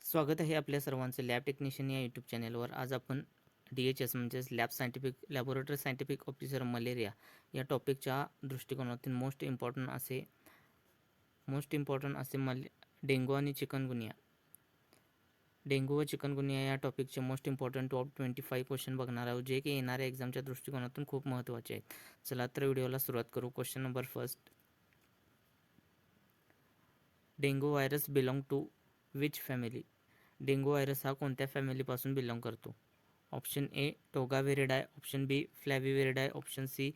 स्वागत आहे आपल्या सर्वांचं लॅब टेक्निशियन या यूट्यूब चॅनलवर. आज आपण DHS म्हणजेच लॅबोरेटरी सायंटिफिक ऑफिसर मलेरिया या टॉपिकच्या दृष्टिकोनातून मोस्ट इम्पॉर्टंट असे डेंगू आणि चिकनगुनिया डेंगू व चिकनगुनिया या टॉपिकचे मोस्ट इम्पॉर्टंट टॉप 25 क्वेश्चन बघणार आहोत, जे की येणाऱ्या एक्झामच्या दृष्टिकोनातून खूप महत्त्वाचे आहेत. चला तर व्हिडिओला सुरुवात करू. Question number first. Dengue virus belong to which family? Dengue virus हा कोणत्या फॅमिलीपासून बिलॉंग करतो? Option A togaviridae, option B flaviviridae, option C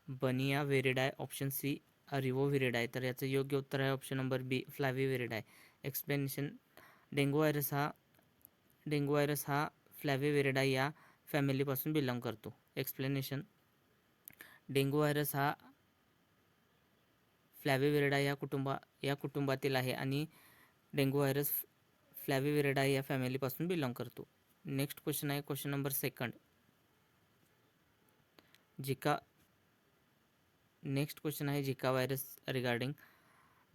bunyaviridae, option C reoviridae. तर याचं योग्य उत्तर आहे option number B flaviviridae. Explanation. Dengue virus हा फ्लॅव्हिव्हेरिडाय या फॅमिलीपासून बिलॉंग करतो. एक्सप्लेनेशन. डेंगू व्हायरस हा फ्लॅव्हिव्हेरिडाय या कुटुंबातील आहे आणि डेंगू व्हायरस फ्लॅव्हिव्हेरिडाय या फॅमिलीपासून बिलॉंग करतो. नेक्स्ट क्वेश्चन आहे question number second. Next question आहे Zika virus regarding.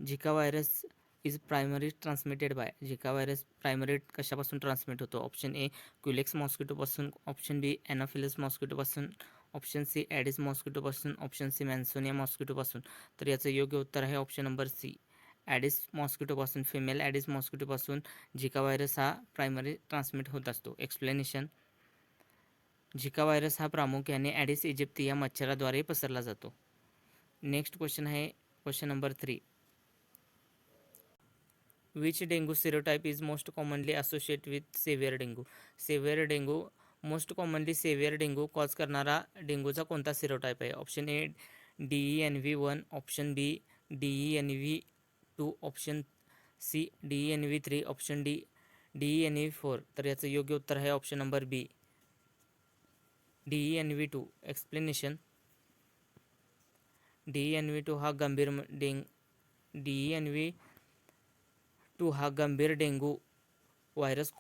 Zika virus is primary transmitted by. Zika virus primary कशापासून ट्रान्समिट होतो? ऑप्शन ए क्युलेक्स मॉस्किटोपासून, ऑप्शन बी ॲनाफिलस मॉस्किटोपासून, ऑप्शन सी ॲडिस मॉस्किटोपासून, ऑप्शन सी मॅन्सोनिया मॉस्किटोपासून. तर याचं योग्य उत्तर आहे ऑप्शन नंबर सी ॲडिस मॉस्किटोपासून. फिमेल ॲडिस मॉस्किटोपासून झिका व्हायरस हा प्रायमरी ट्रान्समिट होत असतो. एक्सप्लेनेशन. झिका व्हायरस हा प्रामुख्याने ॲडिस इजिप्ती या मच्छराद्वारे पसरला जातो. नेक्स्ट क्वेश्चन आहे question number 3. Which dengue serotype is most commonly associate with severe dengue? Most commonly severe dengue cause करणारा डेंगूचा कोणता सिरोटाईप आहे? Option A DENV1, option B DENV2, option C DENV3, option D DENV4. तर याचं योग्य उत्तर आहे ऑप्शन नंबर बी DENV2. Explanation. DENV2 हा गंभीर dengue virus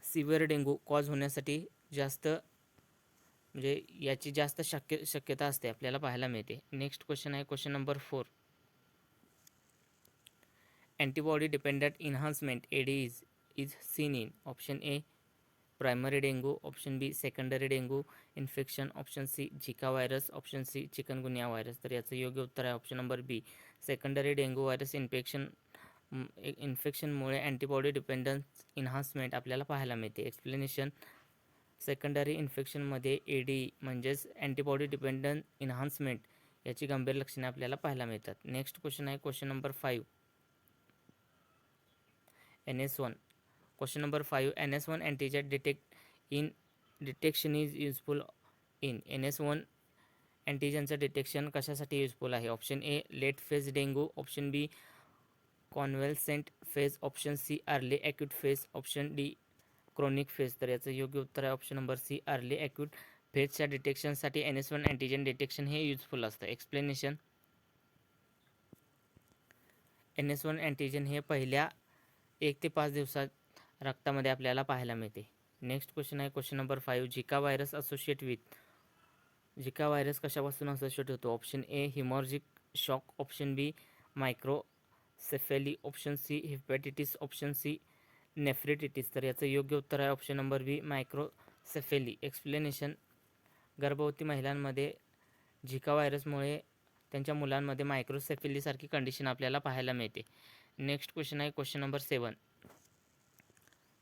severe dengue cause होण्यासाठी याची जास्त शक्यता असते आपल्याला पाहायला मिळते. नेक्स्ट क्वेश्चन आहे question number 4. Antibody dependent enhancement AD is seen in. Option A primary dengue, option B secondary dengue infection, option C Zika virus, option C chikungunya virus. तर याचं योग्य उत्तर आहे option number B secondary dengue virus इन्फेक्शनमुळे antibody dependence enhancement आपल्याला पाहायला मिळते. Explanation. Secondary इन्फेक्शनमध्ये AD म्हणजेच अँटीबॉडी डिपेंडंट इन्हान्समेंट याची गंभीर लक्षणे आपल्याला पाहायला मिळतात. नेक्स्ट क्वेश्चन आहे question number 5. NS1. Question number 5. NS1 antigen detection is useful in. NS1 अँटीजनचं डिटेक्शन कशासाठी युजफुल आहे? Option A late phase dengue, option B convalescent phase, option C early acute phase, option D chronic phase. तर याचं योग्य उत्तर आहे option number C early acute फेजच्या डिटेक्शनसाठी NS1 अँटीजन डिटेक्शन हे युजफुल असतं. एक्सप्लेनेशन. NS1 अँटीजन हे पहिल्या 1 ते 5 दिवसात रक्तामध्ये आपल्याला पाहायला मिळते. नेक्स्ट क्वेश्चन आहे question number 5. Zika virus associate with. Zika virus कशापासून असोशिएट होतो? Option A haemorrhagic shock, option B microcephaly, option C hepatitis, option C nephritis. तर याचं योग्य उत्तर आहे option number B microcephaly. Explanation. गर्भवती महिलांमध्ये झिका व्हायरसमुळे त्यांच्या मुलांमध्ये मायक्रोसेफेलीसारखी कंडिशन आपल्याला पाहायला मिळते. नेक्स्ट क्वेश्चन आहे question number 7.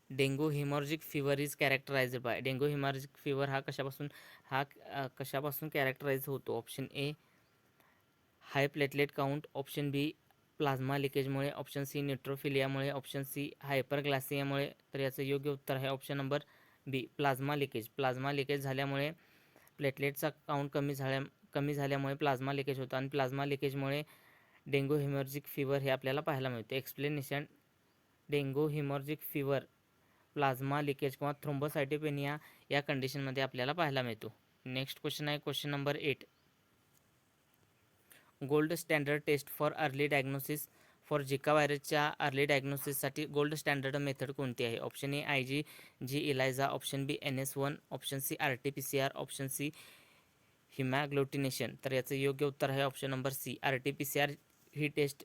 Dengue haemorrhagic fever is characterised by. Dengue haemorrhagic fever हा कशापासून कॅरेक्टराइज होतो? Option A high platelet count, option B plasma लिकेजमुळे, ऑप्शन सी न्यूट्रोफिलियामुळे, ऑप्शन सी हायपरग्लासियामुळे. तर याचं योग्य उत्तर आहे option number B plasma leakage झाल्यामुळे प्लेटलेटचा काउंट कमी झाल्यामुळे प्लाझ्मा लिकेज होतो आणि प्लाझ्मा लिकेजमुळे डेंगू हिमॉर्जिक फीवर हे आपल्याला पाहायला मिळते. Explanation. Dengue haemorrhagic fever plasma leakage किंवा थ्रोम्बोसायटोपेनिया या कंडिशनमध्ये आपल्याला पाहायला मिळतो. नेक्स्ट क्वेश्चन आहे question number 8. Gold standard test for early diagnosis for Zika व्हायरसच्या अर्ली डायग्नोसिससाठी गोल्ड स्टँडर्ड मेथड कोणती आहे? Option A IgG ELISA, option B NS1, option C RT-PCR, option C haemagglutination. तर याचं योग्य उत्तर आहे ऑप्शन नंबर सी RT-PCR. ही टेस्ट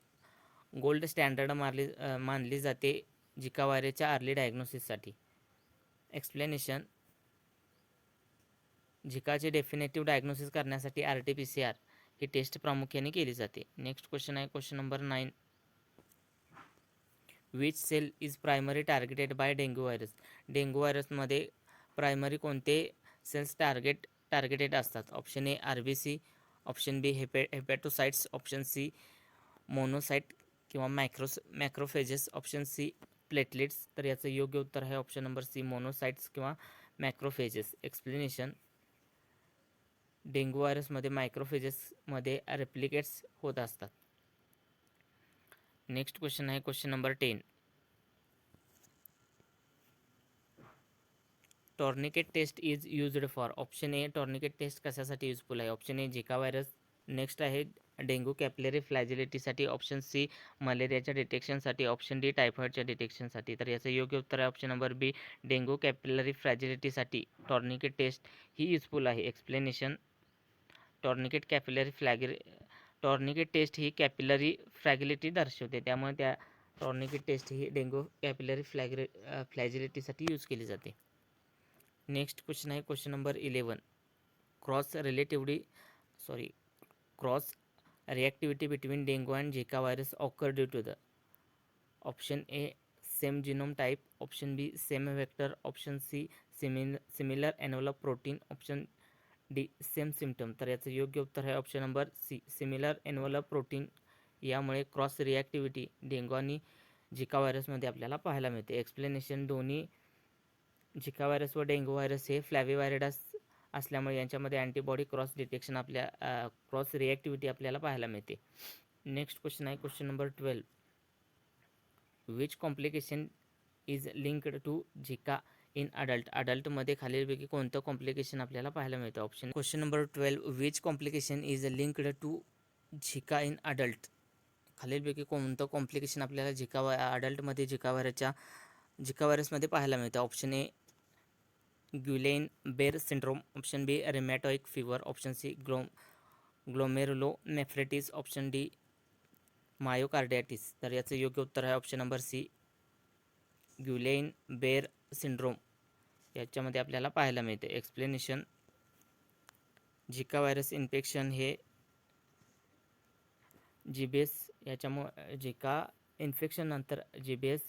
गोल्ड स्टँडर्ड मानली जाते झिका व्हायरसच्या अर्ली डायग्नोसिससाठी. एक्सप्लेनेशन. झिकाचे डेफिनेटिव्ह डायग्नोसिस करण्यासाठी RT-PCR ही टेस्ट प्रामुख्याने केली जाते. नेक्स्ट क्वेश्चन आहे question number 9. Which cell is primary targeted by dengue virus. Dengue व्हायरसमध्ये प्रायमरी कोणते सेल्स टार्गेटेड असतात. Option A RBC, option B hepatocytes, option C monocyte किंवा मॅक्रोफेजेस, ऑप्शन सी प्लेटलेट्स. तर याचं योग्य उत्तर आहे ऑप्शन नंबर सी मोनोसाइट्स किंवा मॅक्रोफेजेस. एक्सप्लेनेशन. डेंग्यू व्हायरसमध्ये मायक्रोफेजेसमध्ये रेप्लिकेट्स होत असतात. नेक्स्ट क्वेश्चन आहे question number 10. Tourniquet test is used for. Option A टॉर्निकेट test कशासाठी युजफुल आहे. Option A Zika virus. Next आहे डेंग्यू कॅपिलरी फ्लॅजिलिटीसाठी. ऑप्शन सी मलेरियाच्या डिटेक्शनसाठी. Option D टायफॉईडच्या डिटेक्शनसाठी. तर याचं योग्य उत्तर आहे option number B dengue capillary फ्लॅजिलिटीसाठी टॉर्निकेट टेस्ट ही युजफुल आहे. एक्सप्लेनेशन. टॉर्निकेट टेस्ट ही कॅपिलरी फ्रॅगिलिटी दर्शवते, त्यामुळे त्या टॉर्निकेट टेस्ट ही डेंग्यू कॅपिलरी फ्लॅजिलिटीसाठी यूज केली जाते. नेक्स्ट क्वेश्चन आहे question number 11. Cross reactivity between dengue and Zika virus occur due to the. Option A same genome type, option B same vector, option C similar envelope protein, option D same symptom. तर याचं योग्य उत्तर आहे option number C similar envelope protein. यामुळे cross reactivity dengue आणि Zika व्हायरसमध्ये आपल्याला पाहायला मिळते. एक्सप्लेनेशन. दोन्ही झिका व्हायरस व डेंग्यू व्हायरस हे फ्लॅविवायरस असल्यामुळे यांच्यामध्ये अँटीबॉडी क्रॉस रिॲक्टिव्हिटी आपल्याला पाहायला मिळते. नेक्स्ट क्वेश्चन आहे question number 12. Which complication is linked to Zika in adult. अडल्टमध्ये खालीलपैकी कोणतं कॉम्प्लिकेशन आपल्याला पाहायला मिळतं. Option question number 12. Which complication is linked to Zika in adult. खालीलपैकी कोणतं कॉम्प्लिकेशन आपल्याला अडल्टमध्ये झिका व्हायरसमध्ये पाहायला मिळतं. Option A Guillain Barre syndrome, option B rheumatic fever, option C glomerulonephritis, option D myocarditis. तर याचं योग्य उत्तर आहे option number C ग्युलेन Barre syndrome. याच्यामध्ये आपल्याला पाहायला मिळते. एक्सप्लेनेशन. झिका व्हायरस इन्फेक्शन हे GBS याच्यामुळे झिका इन्फेक्शन नंतर GBS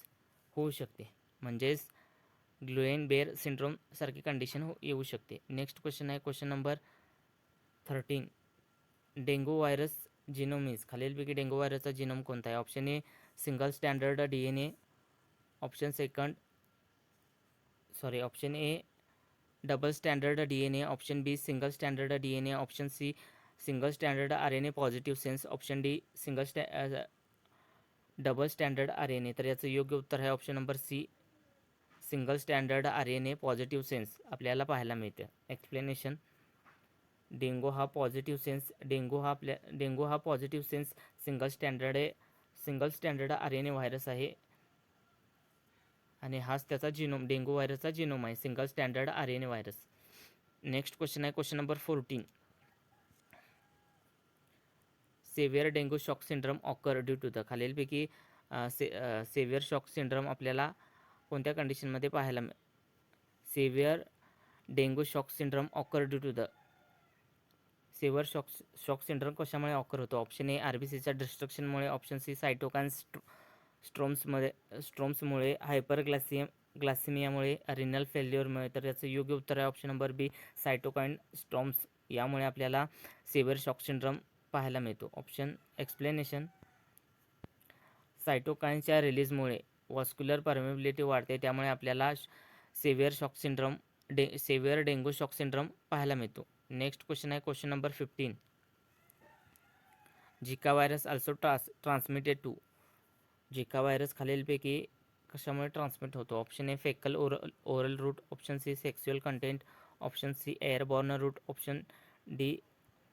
होऊ शकते, म्हणजेच ग्लुएन बेर सिंड्रोम सारखी कंडिशन येऊ शकते. नेक्स्ट क्वेश्चन आहे question number 13. Dengue virus genome is. खालीलपैकी डेंग्यू व्हायरसचा जिनोम कोणता आहे. Option A single standard DNA, option A double standard DNA, option B single standard DNA, option C single standard RNA positive sense, option D double standard RNA. तर याचं योग्य उत्तर आहे option number C single standard RNA positive sense आपल्याला पाहायला मिळतं. Explanation. Dengue हा positive sense single standard RNA virus आहे आणि हाच त्याचा डेंगू व्हायरसचा जिनोम आहे, single standard RNA virus. Next question आहे question number 14. Severe dengue shock syndrome occur due to the. खालीलपैकी सेव्हिअर शॉक सिंड्रोम आपल्याला कोणत्या कंडिशनमध्ये पाहायला severe dengue shock syndrome occur due to the. Severe shock syndrome कशामुळे occur होतो. Option A RBCच्या डिस्ट्रक्शनमुळे, ऑप्शन सी सायटोकाइन स्ट्रोम्समुळे, हायपरग्लासिमियामुळे, रिनल फेल्युअरमुळे. तर याचं योग्य उत्तर आहे ऑप्शन नंबर बी सायटोकाइन स्ट्रोम्स. यामुळे आपल्याला सेव्हिअर शॉक सिंड्रोम पाहायला मिळतो. ऑप्शन. एक्सप्लेनेशन. सायटोकाइनच्या रिलीजमुळे वॉस्क्युलर परमेबिलिटी वाढते, त्यामुळे आपल्याला सेव्हिअर डेंग्यू शॉक सिंड्रोम पाहायला मिळतो. नेक्स्ट क्वेश्चन आहे question number 15. Zika virus also transmitted to. Zika virus खालीलपैकी कशामुळे ट्रान्समिट होतो. Option A faecal oral route, option C sexual content, option C airborne route, option D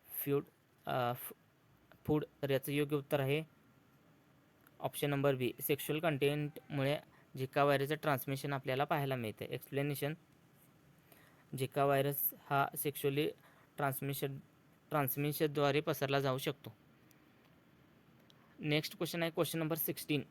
food. तर याचं योग्य उत्तर आहे ऑप्शन नंबर बी सेक्शुअल कंटेंटमुळे झिका व्हायरसचं ट्रान्समिशन आपल्याला पाहायला मिळते. एक्सप्लेनेशन. झिका व्हायरस हा सेक्शुअली ट्रान्समिशनद्वारे पसरला जाऊ शकतो. नेक्स्ट क्वेश्चन आहे question number 16.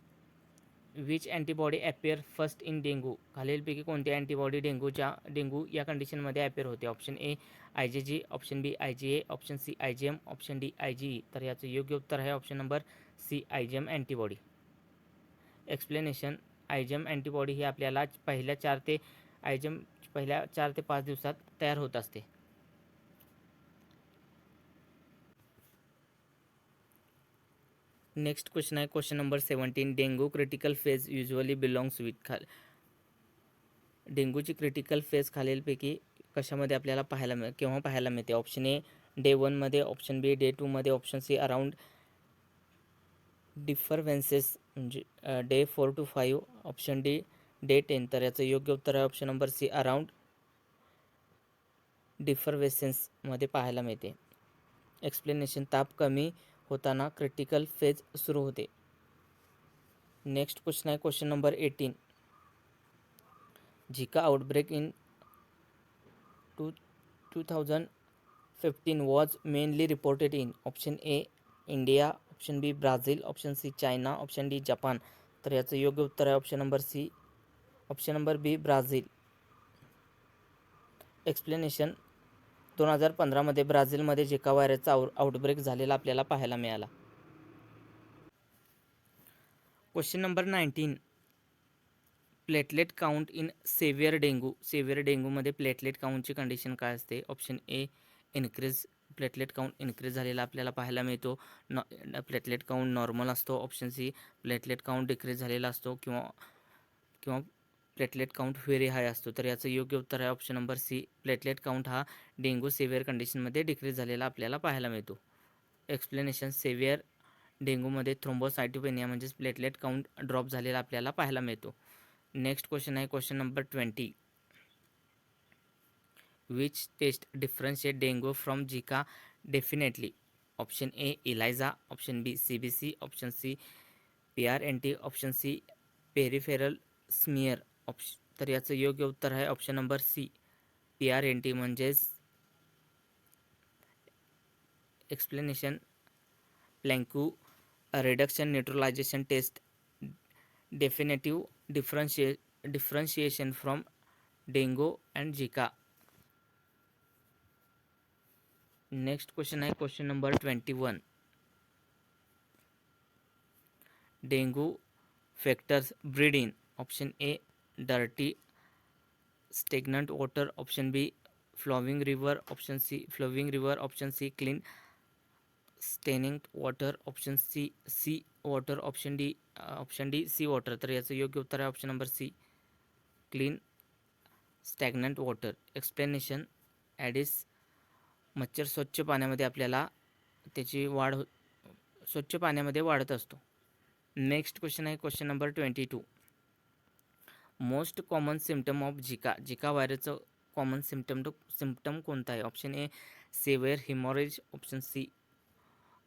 Which antibody appear first in dengue. खालीलपैकी कोणती अँटीबॉडी डेंगू या कंडिशनमध्ये ॲपियर होते. Option A IgG, option B IgA, option C IgM, option D IgE. तर याचं योग्य उत्तर आहे option number C IgM antibody. Explanation. IgM antibody ही आपल्याला पहिल्या 4 ते 5 दिवसात तयार होत असते. नेक्स्ट क्वेश्चन आहे question number 17. Dengue critical phase usually belongs with. डेंगूची क्रिटिकल फेज खालीलपैकी कशामध्ये आपल्याला केव्हा पाहायला मिळते. ऑप्शन ए डे 1मध्ये, ऑप्शन बी डे 2मध्ये, ऑप्शन सी अराउंड डिफरवेन्सेस म्हणजे day 4 to 5, option D day 10. तर याचं योग्य उत्तर आहे ऑप्शन नंबर सी अराउंड डिफरवेसेन्समध्ये पाहायला मिळते. एक्सप्लेनेशन. ताप कमी होताना क्रिटिकल फेज सुरू होते. नेक्स्ट क्वेश्चन आहे question number 18. Zika outbreak in 2015 was mainly reported in. Option A India, option B Brazil, option C China, option D Japan. तर याचं योग्य उत्तर आहे option number B Brazil. Explanation. 2015मध्ये ब्राझीलमध्ये झिका व्हायरसचा आउटब्रेक झालेला आपल्याला पाहायला मिळाला. Question number 19. Platelet count in severe dengue. Severe डेंगूमध्ये प्लेटलेट काउंटची कंडिशन काय असते. Option A increase. Platelet count increase झालेला आपल्याला पाहायला मिळतो. प्लेटलेट काउंट नॉर्मल असतो. Option C platelet count decrease झालेला असतो किंवा प्लेटलेट काउंट व्हेरी हाय असतो. तर याचं योग्य उत्तर आहे option number C platelet count हा डेंगू सेव्हिअर कंडिशनमध्ये डिक्रीज झालेला आपल्याला पाहायला मिळतो. एक्सप्लेनेशन. सेव्हिअर डेंगूमध्ये थ्रोम्बोसायटोपेनिया म्हणजेच प्लेटलेट काउंट ड्रॉप झालेला आपल्याला पाहायला मिळतो. नेक्स्ट क्वेश्चन आहे question number 20. Which test differentiate dengue from Zika definitely. Option A ELISA, option B CBC, option C PRNT, option C peripheral smear. तर याचं योग्य उत्तर आहे ऑप्शन नंबर सी PRNT म्हणजेच. Explanation. Plaque reduction neutralisation test definitive differentiation from dengue and Zika. Next question आहे question number 21. Dengue factors breed in. Option A dirty stagnant water, option B flowing river, option C clean staining water, option C water, option D sea water. तर याचं योग्य उत्तर आहे option number C clean stagnant water. Explanation. Aedes मच्छर स्वच्छ पाण्यामध्ये आपल्याला त्याची स्वच्छ पाण्यामध्ये वाढत असतो. नेक्स्ट क्वेश्चन आहे question number 22. Most common symptom of Zika व्हायरसचं कॉमन सिम्पटम कोणता आहे. Option A severe haemorrhage, option C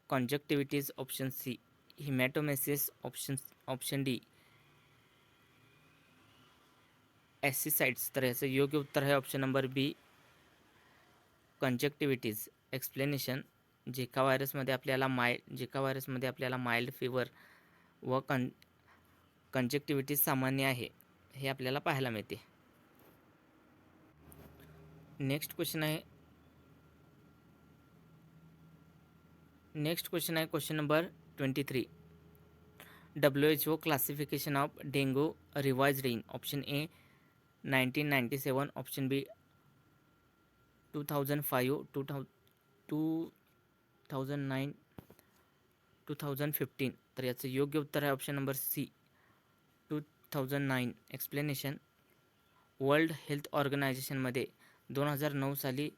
conjunctivitis, option C haematemesis, option D ascites. तर याचं योग्य उत्तर आहे ऑप्शन नंबर बी कॉन्जक्टिव्हिटीज. एक्सप्लेनेशन. झिका व्हायरसमध्ये आपल्याला माइल्ड फिवर व कॉन्जक्टिव्हिटीज सामान्य आहे हे आपल्याला पाहायला मिळते. नेक्स्ट क्वेश्चन आहे question number 23. WHO classification of dengue revised in. Option A 1997, option B 2005, 2009, 2015. तर याचं योग्य उत्तर आहे ऑप्शन नंबर सी 2009. एक्सप्लेनेशन. वर्ल्ड हेल्थ ऑर्गनायझेशनमध्ये 2009 साली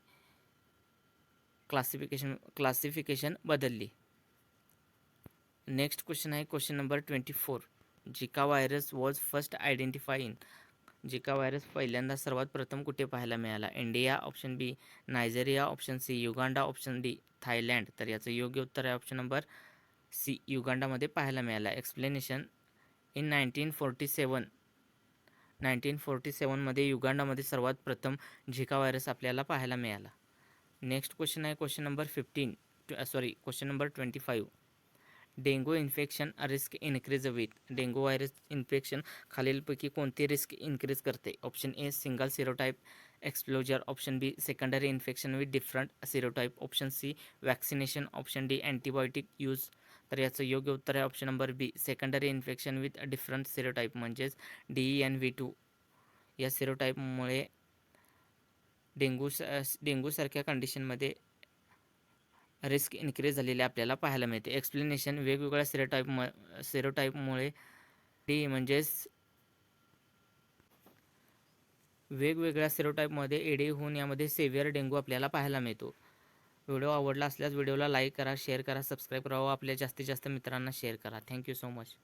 क्लासिफिकेशन बदलली. नेक्स्ट क्वेश्चन आहे question number 24. Zika virus was first identify in. Zika virus पहिल्यांदा सर्वात प्रथम कुठे पाहायला मिळाला. India, option B Nigeria, option C Uganda, option D Thailand. तर याचं योग्य उत्तर आहे ऑप्शन नंबर सी युगांडामध्ये पाहायला मिळाला. एक्सप्लेनेशन. इन 1947मध्ये युगांडामध्ये सर्वात प्रथम झिका व्हायरस आपल्याला पाहायला मिळाला. नेक्स्ट क्वेश्चन आहे question number 25. Dengue infection risk increase with dengue virus infection खालीलपैकी कोणती रिस्क इन्क्रीज करते? Option A single serotype exposure, option B secondary infection with different serotype, option C vaccination, option D antibiotic use. तर याचं योग्य उत्तर आहे option number B secondary infection with different serotype म्हणजेच DENV2 या सिरोटाईपमुळे डेंग्यूसारख्या कंडिशनमध्ये रिस्क इन्क्रीज झालेले आपल्याला पाहायला मिळते. एक्सप्लेनेशन वेगवेगळ्या सिरोटाईपमुळे डी म्हणजेच वेगवेगळ्या सिरोटाईपमध्ये एडी होऊन यामध्ये सेव्हिअर डेंग्यू आपल्याला पाहायला मिळतो. व्हिडिओ आवडला असल्यास व्हिडिओला लाईक करा, शेअर करा, सबस्क्राईब करा व आपल्या जास्तीत जास्त मित्रांना शेअर करा. Thank you so much.